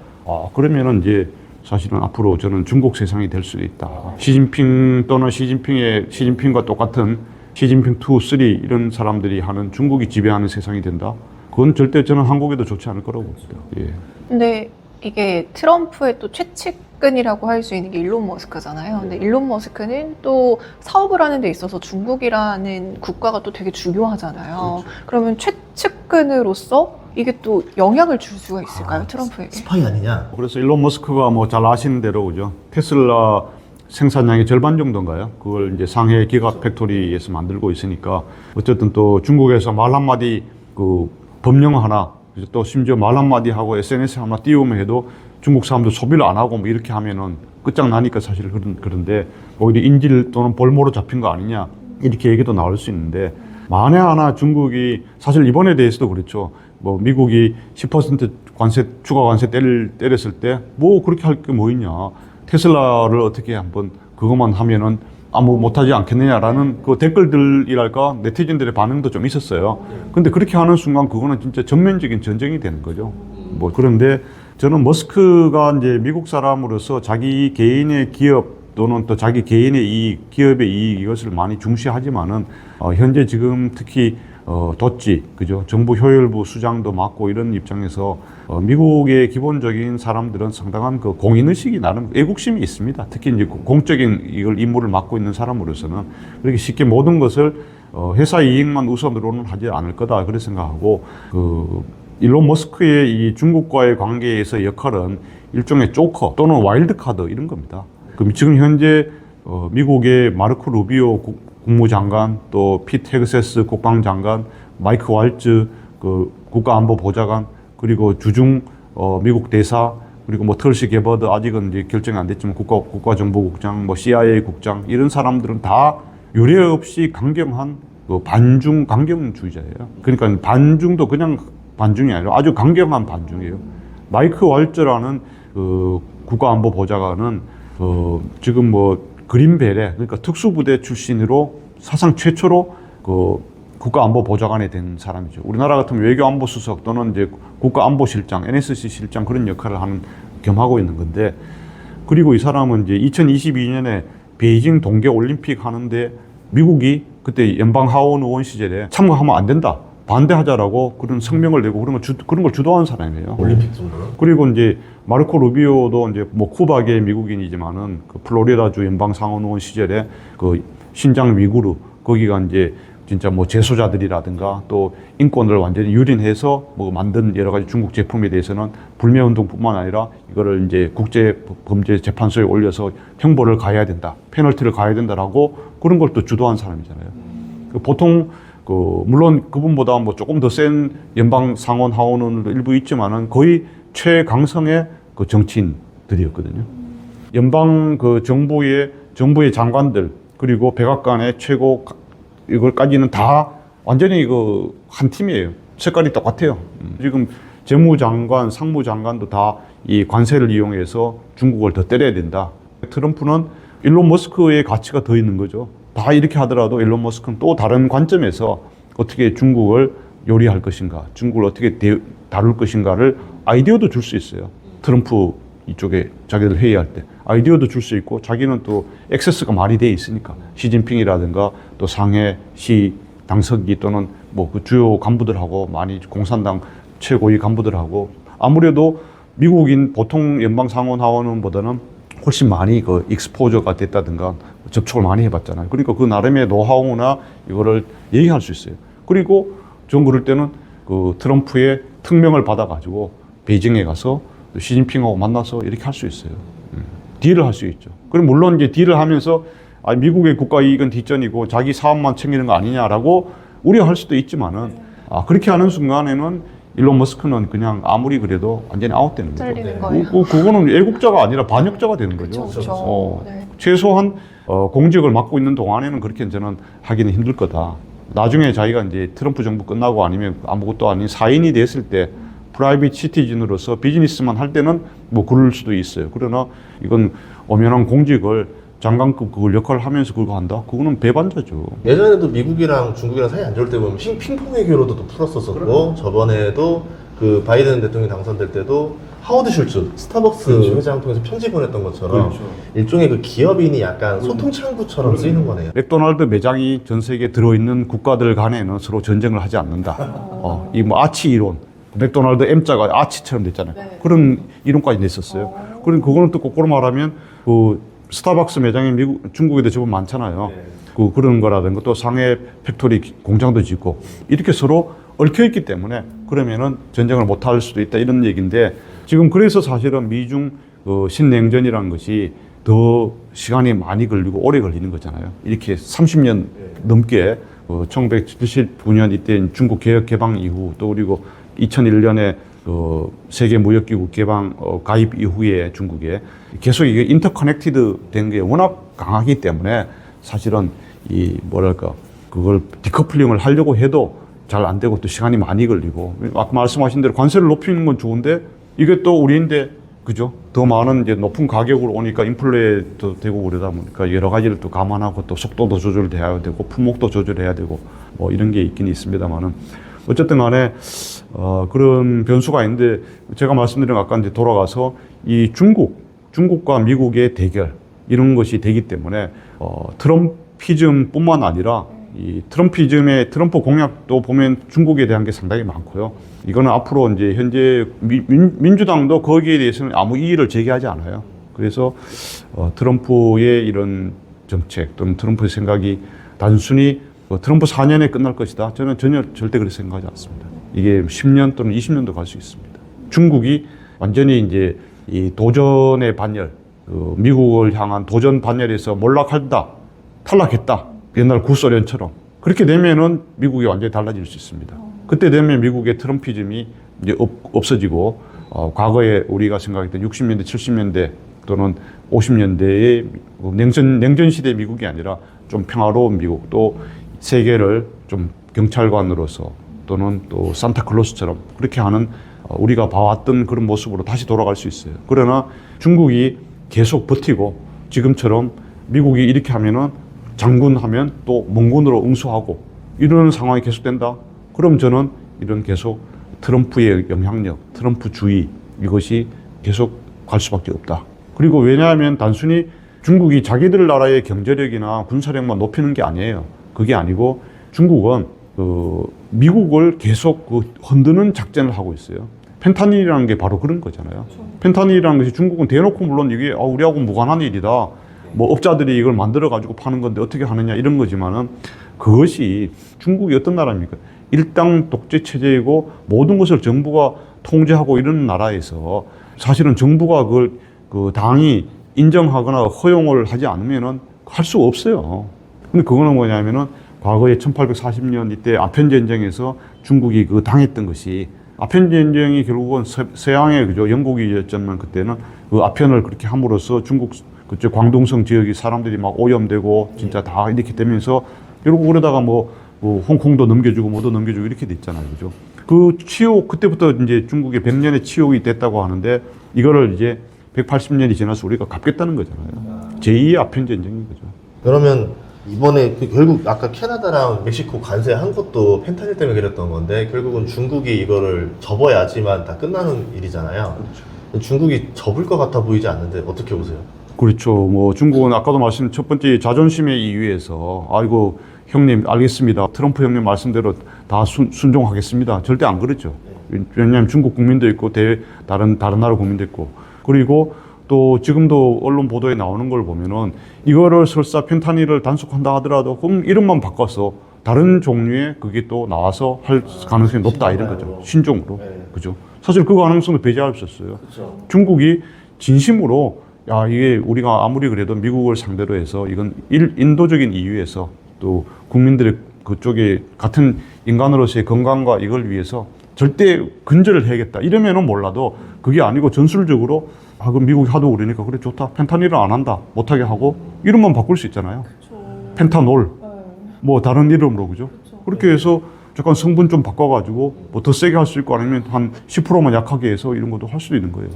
Speaker 1: 그러면은 이제 사실은 앞으로 저는 중국 세상이 될 수도 있다. 시진핑 또는 시진핑과 똑같은 시진핑 2, 3 이런 사람들이 하는 중국이 지배하는 세상이 된다. 그건 절대 저는 한국에도 좋지 않을 거라고 봅니다. 예.
Speaker 2: 근데 이게 트럼프의 또 최측근이라고 할 수 있는 게 일론 머스크잖아요. 근데 일론 머스크는 또 사업을 하는 데 있어서 중국이라는 국가가 또 되게 중요하잖아요.
Speaker 3: 그렇죠.
Speaker 2: 그러면 최측근으로서 이게 또 영향을 줄 수가 있을까요, 트럼프에게?
Speaker 3: 스파이 아니냐?
Speaker 1: 그래서 일론 머스크가 뭐 잘 아시는 대로 그죠. 테슬라 생산량의 절반 정도인가요? 그걸 이제 상해 기가 팩토리에서 만들고 있으니까 어쨌든 또 중국에서 말 한마디 그 법령 하나 또 심지어 말 한마디 하고 SNS 하나 띄우면 해도 중국 사람들 소비를 안 하고 뭐 이렇게 하면은 끝장나니까 사실 그런데 오히려 인질 또는 볼모로 잡힌 거 아니냐 이렇게 얘기도 나올 수 있는데 만에 하나 중국이 사실 이번에 대해서도 그렇죠. 뭐 미국이 10% 관세 추가 관세 때렸을 때 뭐 그렇게 할 게 뭐 있냐 테슬라를 어떻게 한번 그것만 하면은 아무 못하지 않겠느냐라는 그 댓글들이랄까 네티즌들의 반응도 좀 있었어요. 근데 그렇게 하는 순간 그거는 진짜 전면적인 전쟁이 되는 거죠. 뭐 그런데 저는 머스크가 이제 미국 사람으로서 자기 개인의 기업 또는 또 자기 개인의 이익, 기업의 이익 이것을 많이 중시하지만은 현재 지금 특히 도찌 그죠 정부 효율부 수장도 맡고 이런 입장에서 미국의 기본적인 사람들은 상당한 그 공인의식이 나름 애국심이 있습니다. 특히 이제 공적인 이걸 임무를 맡고 있는 사람으로서는 그렇게 쉽게 모든 것을 회사 이익만 우선으로는 하지 않을 거다 그렇게 생각하고 그 일론 머스크의 이 중국과의 관계에서 역할은 일종의 조커 또는 와일드카드 이런 겁니다. 그럼 지금 현재 미국의 마르코 루비오 국무장관, 또 피트 헤그세스 국방장관, 마이크 왈츠 그 국가안보보좌관, 그리고 주중 미국 대사, 그리고 뭐 털시 게버드 아직은 이제 결정이 안 됐지만 국가정보국장, 뭐 CIA 국장 이런 사람들은 다 유례 없이 강경한 그 반중 강경주의자예요. 그러니까 반중도 그냥 반중이 아니라 아주 강경한 반중이에요. 마이크 왈츠라는 그 국가안보보좌관은 지금 뭐 그린벨에 그러니까 특수부대 출신으로 사상 최초로 그 국가안보보좌관이 된 사람이죠. 우리나라 같으면 외교안보수석 또는 이제 국가안보실장, NSC 실장 그런 역할을 겸하고 있는 건데, 그리고 이 사람은 이제 2022년에 베이징 동계올림픽 하는데 미국이 그때 연방하원 의원 시절에 참가하면 안 된다, 반대하자라고 그런 성명을 내고 그런 걸 주도한 사람이에요.
Speaker 3: 올림픽 정도로.
Speaker 1: 그리고 이제 마르코 루비오도 이제 뭐 쿠바계 미국인이지만은 그 플로리다주 연방상원 의원 시절에 그 신장 위구르 거기가 이제 진짜 뭐 재소자들이라든가 또 인권을 완전히 유린해서 뭐 만든 여러 가지 중국 제품에 대해서는 불매운동뿐만 아니라 이거를 이제 국제범죄재판소에 올려서 형벌을 가해야 된다, 페널티를 가해야 된다라고 그런 걸 또 주도한 사람이잖아요. 보통 물론 그분보다 뭐 조금 더 센 연방 상원 하원은 일부 있지만은 거의 최강성의 그 정치인들이었거든요. 연방 그 정부의 장관들 그리고 백악관의 최고 이걸까지는 다 완전히 한 팀이에요. 색깔이 똑같아요. 지금 재무장관, 상무장관도 다 이 관세를 이용해서 중국을 더 때려야 된다. 트럼프는 일론 머스크의 가치가 더 있는 거죠. 다 이렇게 하더라도 일론 머스크는 또 다른 관점에서 어떻게 중국을 요리할 것인가, 중국을 어떻게 다룰 것인가를 아이디어도 줄 수 있어요. 트럼프 이쪽에 자기들 회의할 때 아이디어도 줄 수 있고, 자기는 또 액세스가 많이 돼 있으니까 시진핑이라든가 또 상해 시 당서기 또는 뭐 그 주요 간부들하고 많이 공산당 최고위 간부들하고 아무래도 미국인 보통 연방 상원 하원보다는 훨씬 많이 그 익스포저가 됐다든가 접촉을 많이 해봤잖아요. 그러니까 그 나름의 노하우나 이거를 얘기할 수 있어요. 그리고 전 그럴 때는 그 트럼프의 특명을 받아가지고 베이징에 가서 시진핑하고 만나서 이렇게 할 수 있어요. 딜을 할 수 있죠. 그럼 물론 이제 딜을 하면서 미국의 국가 이익은 뒷전이고 자기 사업만 챙기는 거 아니냐라고 우려할 수도 있지만은 그렇게 하는 순간에는 일론 머스크는 그냥 아무리 그래도 완전히 아웃되는 거죠.
Speaker 2: 잘리는 거예요.
Speaker 1: 그거는 애국자가 아니라 반역자가 되는 거죠.
Speaker 2: 그렇죠. 네.
Speaker 1: 최소한 공직을 맡고 있는 동안에는 그렇게 저는 하기는 힘들 거다. 나중에 자기가 이제 트럼프 정부 끝나고 아니면 아무것도 아닌 사인이 됐을 때 프라이빗 시티즌으로서 비즈니스만 할 때는 뭐 그럴 수도 있어요. 그러나 이건 엄연한 공직을 장관급 그걸 역할을 하면서 그거 한다? 그거는 배반자죠.
Speaker 3: 예전에도 미국이랑 중국이랑 사이 안 좋을 때 보면 핑퐁 외교로도 또 풀었었고, 저번에도 그 바이든 대통령이 당선될 때도 하워드 슐츠 스타벅스 회장 통해서 편지 보냈던 것처럼 일종의 그 기업인이 약간 소통 창구처럼 쓰이는 거네요.
Speaker 1: 맥도날드 매장이 전 세계에 들어있는 국가들 간에는 서로 전쟁을 하지 않는다. 이 뭐 아치 이론. 맥도날드 M자가 아치처럼 됐잖아요.
Speaker 2: 네.
Speaker 1: 그런 이론까지 냈었어요. 그럼 그거는 또 거꾸로 말하면 스타벅스 매장이 중국에도 제법 많잖아요. 그런 거라든가 또 상해 팩토리 공장도 짓고 이렇게 서로 얽혀있기 때문에 그러면은 전쟁을 못할 수도 있다 이런 얘기인데, 지금 그래서 사실은 미중 신냉전이라는 것이 더 시간이 많이 걸리고 오래 걸리는 거잖아요. 이렇게 30년 넘게 1979년 이때 중국 개혁 개방 이후 또 그리고 2001년에 세계 무역기구 개방 가입 이후에 중국에 계속 이게 인터커넥티드 된 게 워낙 강하기 때문에 사실은 그걸 디커플링을 하려고 해도 잘 안 되고 또 시간이 많이 걸리고, 아까 말씀하신 대로 관세를 높이는 건 좋은데 이게 또 우리인데 그죠? 더 많은 이제 높은 가격으로 오니까 인플레도 되고 그러다 보니까 여러 가지를 또 감안하고 또 속도도 조절돼야 되고 품목도 조절해야 되고 뭐 이런 게 있긴 있습니다만은 어쨌든 간에 그런 변수가 있는데, 제가 말씀드린 아까 이제 돌아가서 이 중국과 미국의 대결 이런 것이 되기 때문에 트럼피즘뿐만 아니라 이 트럼프 공약도 보면 중국에 대한 게 상당히 많고요. 이거는 앞으로 이제 현재 민주당도 거기에 대해서는 아무 이의를 제기하지 않아요. 그래서 트럼프의 이런 정책 또는 트럼프의 생각이 단순히 트럼프 4년에 끝날 것이다. 저는 절대 그렇게 생각하지 않습니다. 이게 10년 또는 20년도 갈 수 있습니다. 중국이 완전히 이제 이 도전의 반열, 미국을 향한 도전 반열에서 몰락한다, 탈락했다. 옛날 구소련처럼. 그렇게 되면은 미국이 완전히 달라질 수 있습니다. 그때 되면 미국의 트럼피즘이 이제 없어지고, 과거에 우리가 생각했던 60년대, 70년대 또는 50년대의 냉전 시대 미국이 아니라 좀 평화로운 미국, 또 세계를 좀 경찰관으로서 또는 또 산타클로스처럼 그렇게 하는 우리가 봐왔던 그런 모습으로 다시 돌아갈 수 있어요. 그러나 중국이 계속 버티고 지금처럼 미국이 이렇게 하면은 장군 하면 또 몽군으로 응수하고 이런 상황이 계속된다. 그럼 저는 이런 계속 트럼프의 영향력, 트럼프주의 이것이 계속 갈 수밖에 없다. 그리고 왜냐하면 단순히 중국이 자기들 나라의 경제력이나 군사력만 높이는 게 아니에요. 그게 아니고 중국은 미국을 계속 흔드는 작전을 하고 있어요. 펜타닐이라는 게 바로 그런 거잖아요. 펜타닐이라는 것이 중국은 대놓고 물론 이게 우리하고 무관한 일이다. 뭐 업자들이 이걸 만들어 가지고 파는 건데 어떻게 하느냐 이런 거지만은 그것이 중국이 어떤 나라입니까? 일당 독재 체제이고 모든 것을 정부가 통제하고 이런 나라에서 사실은 정부가 그걸 그 당이 인정하거나 허용을 하지 않으면은 할 수가 없어요. 근데 그거는 뭐냐면은 과거에 1840년 이때 아편 전쟁에서 중국이 그 당했던 것이 아편 전쟁이 결국은 서양의 그죠 영국이었지만 그때는 그 아편을 그렇게 함으로써 중국 그쪽 광동성 지역이 사람들이 막 오염되고 진짜 다 이렇게 되면서 결국 그러다가 뭐 홍콩도 넘겨주고 뭐도 넘겨주고 이렇게 됐잖아요, 그죠? 그 치욕 그때부터 이제 중국의 100년의 치욕이 됐다고 하는데 이거를 이제 180년이 지나서 우리가 갚겠다는 거잖아요. 제2의 아편 전쟁인 거죠.
Speaker 3: 그러면 이번에 결국 아까 캐나다랑 멕시코 관세한 것도 펜타닐 때문에 그랬던 건데 결국은 중국이 이거를 접어야지만 다 끝나는 일이잖아요. 그렇죠. 중국이 접을 것 같아 보이지 않는데 어떻게 보세요?
Speaker 1: 그렇죠. 뭐 중국은 아까도 말씀 첫 번째 자존심에 이유에서 아이고 형님 알겠습니다. 트럼프 형님 말씀대로 다 순종하겠습니다. 절대 안 그렇죠. 왜냐하면 중국 국민도 있고 다른 나라 국민도 있고 그리고 또 지금도 언론 보도에 나오는 걸 보면은 이거를 설사 펜타닐을 단속한다 하더라도 그럼 이름만 바꿔서 다른 종류의 그게 또 나와서 할 가능성이 높다 이런 거죠. 신종으로. 그죠. 사실 그 가능성도 배제할 수 없어요. 중국이 진심으로 야, 이게 우리가 아무리 그래도 미국을 상대로 해서 이건 인도적인 이유에서 또 국민들의 그쪽에 같은 인간으로서의 건강과 이걸 위해서 절대 근절을 해야겠다. 이러면은 몰라도 그게 아니고 전술적으로 그럼 미국이 하도 그러니까 그래 좋다. 펜타닐은 안 한다. 못하게 하고 이름만 바꿀 수 있잖아요.
Speaker 2: 그쵸.
Speaker 1: 펜타놀. 뭐 다른 이름으로 그죠? 그렇게 해서 잠깐 성분 좀 바꿔가지고 뭐 더 세게 할 수 있고 아니면 한 10%만 약하게 해서 이런 것도 할 수도 있는 거예요.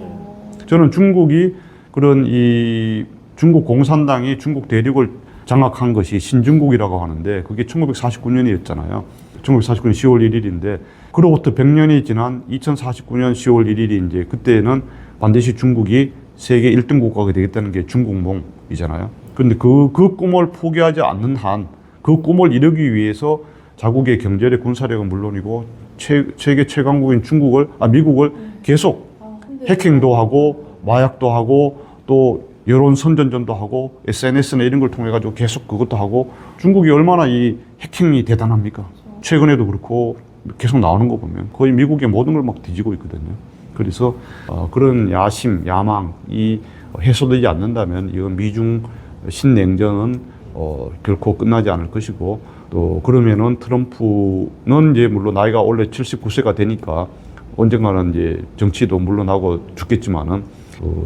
Speaker 1: 저는 중국이 그런 이 중국 공산당이 중국 대륙을 장악한 것이 신중국이라고 하는데 그게 1949년이었잖아요. 1949년 10월 1일인데 그로부터 100년이 지난 2049년 10월 1일이 이제 그때는 반드시 중국이 세계 1등 국가가 되겠다는 게 중국몽이잖아요. 그런데 그 꿈을 포기하지 않는 한 그 꿈을 이루기 위해서 자국의 경제력, 군사력은 물론이고 세계 최강국인 미국을 계속 해킹도 하고 마약도 하고 또 여론 선전전도 하고 SNS나 이런 걸 통해 가지고 계속 그것도 하고 중국이 얼마나 이 해킹이 대단합니까? 최근에도 그렇고 계속 나오는 거 보면 거의 미국의 모든 걸 막 뒤지고 있거든요. 그래서 그런 야심, 야망이 해소되지 않는다면 이건 미중 신냉전은 결코 끝나지 않을 것이고 또 그러면은 트럼프는 이제 물론 나이가 원래 79세가 되니까 언젠가는 이제 정치도 물러나고 죽겠지만은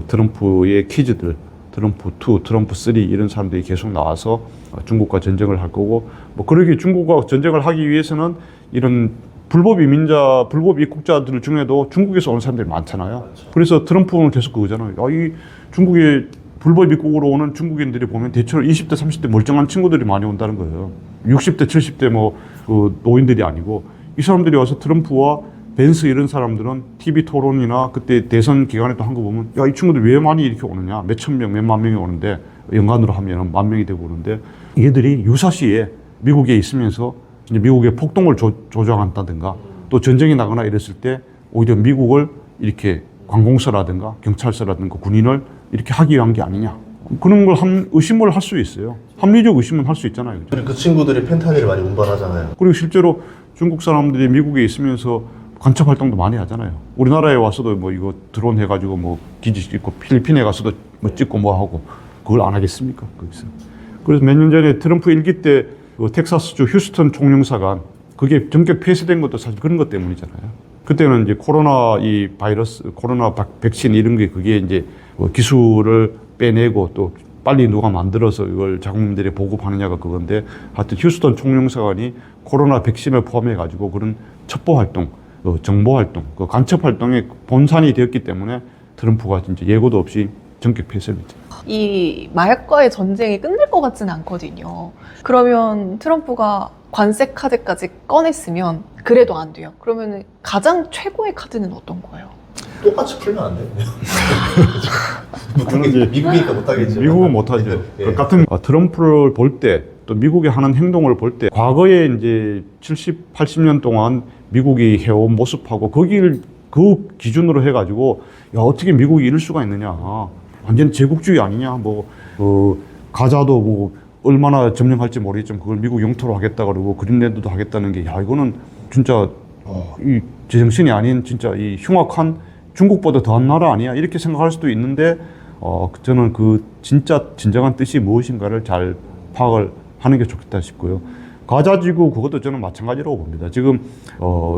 Speaker 1: 트럼프의 키즈들, 트럼프 2, 트럼프 3 이런 사람들이 계속 나와서 중국과 전쟁을 할 거고 뭐 그러게 중국과 전쟁을 하기 위해서는 이런 불법 이민자, 불법 입국자들 중에도 중국에서 온 사람들이 많잖아요. 그래서 트럼프는 계속 그거잖아요. 이 중국에 불법 입국으로 오는 중국인들이 보면 대체로 20대, 30대 멀쩡한 친구들이 많이 온다는 거예요. 60대, 70대 그 노인들이 아니고 이 사람들이 와서 트럼프와 벤스 이런 사람들은 TV 토론이나 그때 대선 기간에 또 한 거 보면 야, 이 친구들 왜 많이 이렇게 오느냐. 몇천 명, 몇만 명이 오는데 연간으로 하면 10,000명이 되고 오는데 얘들이 유사시에 미국에 있으면서 이제 미국의 폭동을 조장한다든가 또 전쟁이 나거나 이랬을 때 오히려 미국을 이렇게 관공서라든가 경찰서라든가 군인을 이렇게 하기 위한 게 아니냐. 그런 걸 의심을 할 수 있어요. 합리적 의심은 할 수 있잖아요. 그죠?
Speaker 3: 그 친구들이 펜타닐을 많이 운반하잖아요.
Speaker 1: 그리고 실제로 중국 사람들이 미국에 있으면서 간첩 활동도 많이 하잖아요. 우리나라에 와서도 뭐 이거 드론 해가지고 뭐 기지 찍고 필리핀에 가서도 뭐 찍고 뭐 하고 그걸 안 하겠습니까? 거기서. 그래서 몇 년 전에 트럼프 일기 때 그 텍사스주 휴스턴 총영사관 그게 전격 폐쇄된 것도 사실 그런 것 때문이잖아요. 그때는 이제 코로나 이 바이러스, 코로나 백신 이런 게 그게 이제 뭐 기술을 빼내고 또 빨리 누가 만들어서 이걸 자국민들에 보급하느냐가 그건데 하여튼 휴스턴 총영사관이 코로나 백신을 포함해 가지고 그런 첩보 활동, 정보 활동, 그 간첩 활동의 본산이 되었기 때문에 트럼프가 진짜 예고도 없이 전격 폐쇄를 했죠.
Speaker 2: 이 마약과의 전쟁이 끝날 것 같지는 않거든요. 그러면 트럼프가 관세 카드까지 꺼냈으면 그래도 안 돼요. 그러면 가장 최고의 카드는 어떤 거예요?
Speaker 3: 똑같이 풀면 안 돼요.
Speaker 1: 그거는 이제
Speaker 3: 미국이니까 못하겠죠.
Speaker 1: 미국은 못하죠.
Speaker 3: 예.
Speaker 1: 그 같은 트럼프를 볼 때, 또 미국이 하는 행동을 볼 때, 과거에 이제 70, 80년 동안 미국이 해온 모습하고 거기를 그 기준으로 해가지고, 야, 어떻게 미국이 이럴 수가 있느냐. 완전 제국주의 아니냐. 뭐, 가자도 뭐, 얼마나 점령할지 모르겠지만 그걸 미국 영토로 하겠다 그러고 그린랜드도 하겠다는 게, 야, 이거는 진짜, 이 제정신이 아닌 진짜 이 흉악한 중국보다 더한 나라 아니야? 이렇게 생각할 수도 있는데, 저는 그 진짜 진정한 뜻이 무엇인가를 잘 파악을 하는 게 좋겠다 싶고요. 가자지구 그것도 저는 마찬가지라고 봅니다. 지금,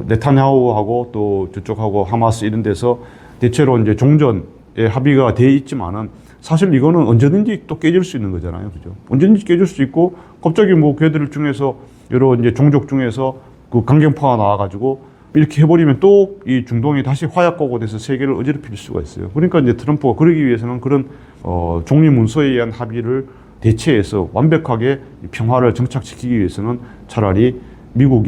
Speaker 1: 네타냐후하고 또 저쪽하고 하마스 이런 데서 대체로 이제 종전에 합의가 돼 있지만은 사실 이거는 언제든지 또 깨질 수 있는 거잖아요. 그죠? 언제든지 깨질 수 있고 갑자기 뭐 걔들 중에서 여러 이제 종족 중에서 그 강경파가 나와가지고 이렇게 해버리면 또 이 중동이 다시 화약고가 돼서 세계를 어지럽힐 수가 있어요. 그러니까 이제 트럼프가 그러기 위해서는 그런 종리 문서에 의한 합의를 대체해서 완벽하게 평화를 정착시키기 위해서는 차라리 미국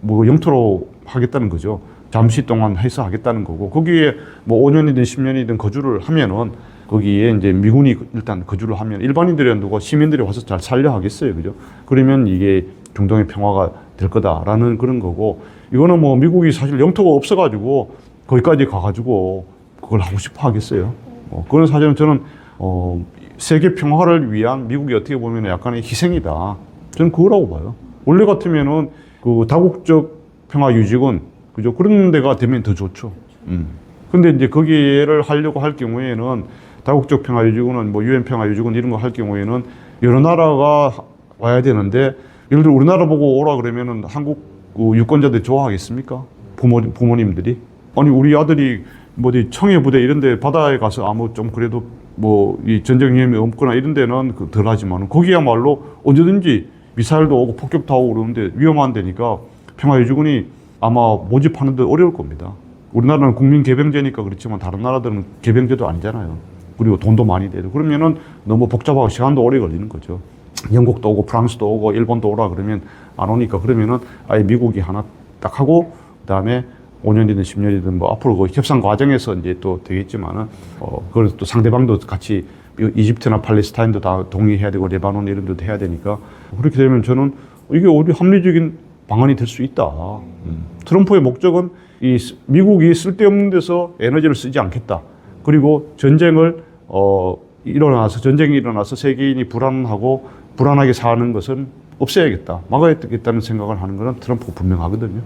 Speaker 1: 뭐 영토로 하겠다는 거죠. 잠시 동안 해서 하겠다는 거고 거기에 뭐 5년이든 10년이든 거주를 하면은 거기에 이제 미군이 일단 거주를 하면 일반인들이 누가 시민들이 와서 잘 살려 하겠어요. 그죠? 그러면 이게 중동의 평화가 될 거다라는 그런 거고 이거는 뭐 미국이 사실 영토가 없어가지고 거기까지 가가지고 그걸 하고 싶어 하겠어요. 그런 사실은 저는 세계 평화를 위한 미국이 어떻게 보면 약간의 희생이다. 저는 그거라고 봐요. 원래 같으면은 그 다국적 평화 유지군 그죠? 그런 데가 되면 더 좋죠. 근데 이제 거기를 하려고 할 경우에는 다국적 평화 유지군은 뭐 유엔 평화 유지군 이런 거 할 경우에는 여러 나라가 와야 되는데 예를 들어 우리나라 보고 오라 그러면은 한국 그 유권자들 좋아하겠습니까? 부모님들이 아니 우리 아들이 뭐 어디 청해 부대 이런 데 바다에 가서 아무 좀 그래도 뭐 이 전쟁 위험이 없거나 이런 데는 덜 하지만 거기야말로 언제든지 미사일도 오고 폭격도 하고 그러는데 위험한 데니까 평화 유지군이 아마 모집하는 데 어려울 겁니다. 우리나라는 국민 개병제니까 그렇지만 다른 나라들은 개병제도 아니잖아요. 그리고 돈도 많이 내도 그러면은 너무 복잡하고 시간도 오래 걸리는 거죠. 영국도 오고 프랑스도 오고 일본도 오라 그러면 안 오니까 그러면은 아예 미국이 하나 딱 하고 그다음에 5년이든 10년이든 뭐 앞으로 그 협상 과정에서 이제 또 되겠지만은 그걸 또 상대방도 같이 이집트나 팔레스타인도 다 동의해야 되고 레바논 이런 데도 해야 되니까 그렇게 되면 저는 이게 우리 합리적인 방안이 될 수 있다. 트럼프의 목적은 이 미국이 쓸데없는 데서 에너지를 쓰지 않겠다. 그리고 전쟁이 일어나서 세계인이 불안하게 사는 것은 없애야겠다. 막아야겠다는 생각을 하는 것은 트럼프가 분명하거든요.